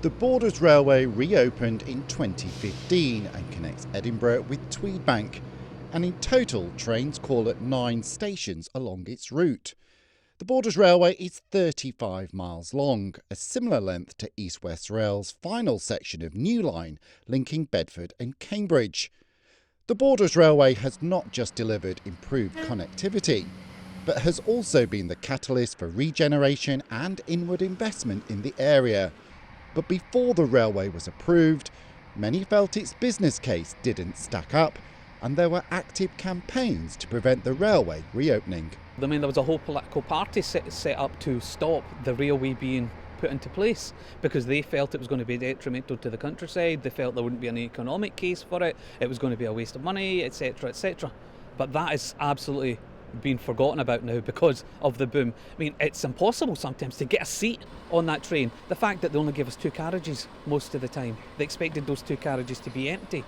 The Borders Railway reopened in 2015 and connects Edinburgh with Tweedbank, and in total trains call at 9 stations along its route. The Borders Railway is 35 miles long, a similar length to East West Rail's final section of New Line linking Bedford and Cambridge. The Borders Railway has not just delivered improved connectivity, but has also been the catalyst for regeneration and inward investment in the area. But before the railway was approved, many felt its business case didn't stack up, and there were active campaigns to prevent the railway reopening. I mean, there was a whole political party set up to stop the railway being put into place because they felt it was going to be detrimental to the countryside. They felt there wouldn't be any economic case for it. It was going to be a waste of money, etc., etc. But that is absolutely been forgotten about now because of the boom. I mean, it's impossible sometimes to get a seat on that train. The fact that they only give us 2 carriages most of the time. They expected those 2 carriages to be empty.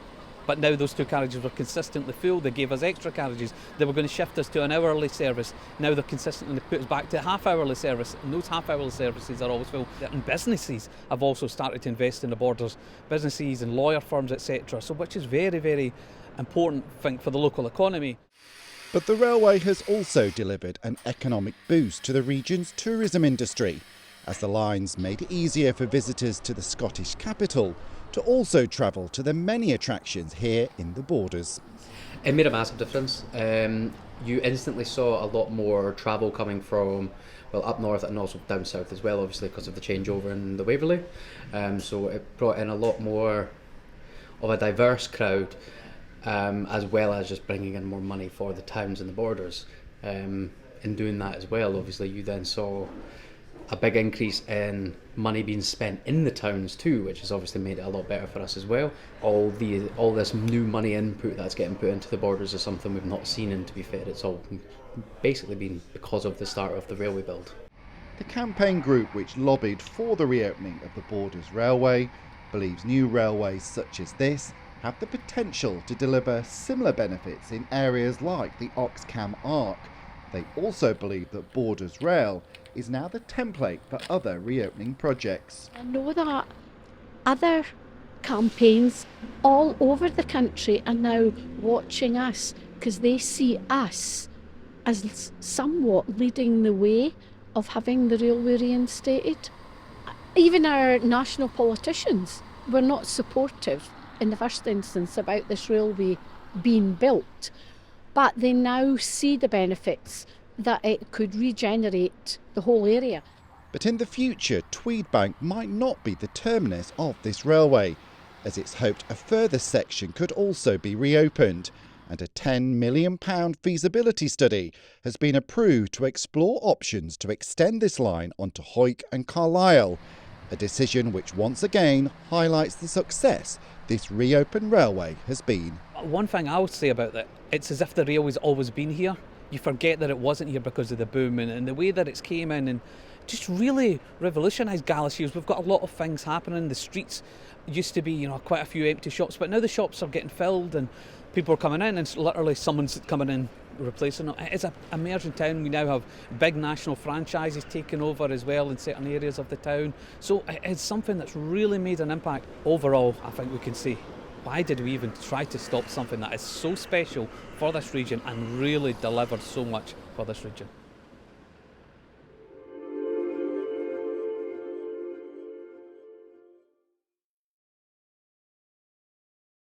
But now those 2 carriages were consistently full. They gave us extra carriages. They were going to shift us to an hourly service. Now they're consistently put us back to a half-hourly service, and those half-hourly services are always full. And businesses have also started to invest in the Borders, businesses and lawyer firms, etc. So which is very, very important, I think, for the local economy. But the railway has also delivered an economic boost to the region's tourism industry, as the lines made it easier for visitors to the Scottish capital to also travel to the many attractions here in the Borders. It made a massive difference. You instantly saw a lot more travel coming from, well, up north and also down south as well, obviously because of the changeover in the Waverley. So it brought in a lot more of a diverse crowd, as well as just bringing in more money for the towns and the Borders. In doing that as well, obviously you then saw a big increase in money being spent in the towns too, which has obviously made it a lot better for us as well. All this new money input that's getting put into the Borders is something we've not seen, and to be fair, it's all basically been because of the start of the railway build. The campaign group which lobbied for the reopening of the Borders Railway believes new railways such as this have the potential to deliver similar benefits in areas like the Oxcam Arc. They also believe that Borders Rail is now the template for other reopening projects. I know that other campaigns all over the country are now watching us because they see us as somewhat leading the way of having the railway reinstated. Even our national politicians were not supportive in the first instance about this railway being built, but they now see the benefits that it could regenerate the whole area. But in the future, Tweedbank might not be the terminus of this railway, as it's hoped a further section could also be reopened, and a £10 million feasibility study has been approved to explore options to extend this line onto Hawick and Carlisle, a decision which once again highlights the success this reopened railway has been. One thing I would say about that, it's as if the railway's always been here. You forget that it wasn't here because of the boom, and the way that it's came in and just really revolutionised Galashiels. We've got a lot of things happening. The streets used to be, quite a few empty shops, but now the shops are getting filled and people are coming in, and it's literally someone's coming in replacing it. It's an emerging town. We now have big national franchises taking over as well in certain areas of the town. So it's something that's really made an impact. Overall, I think we can say, why did we even try to stop something that is so special for this region and really delivered so much for this region?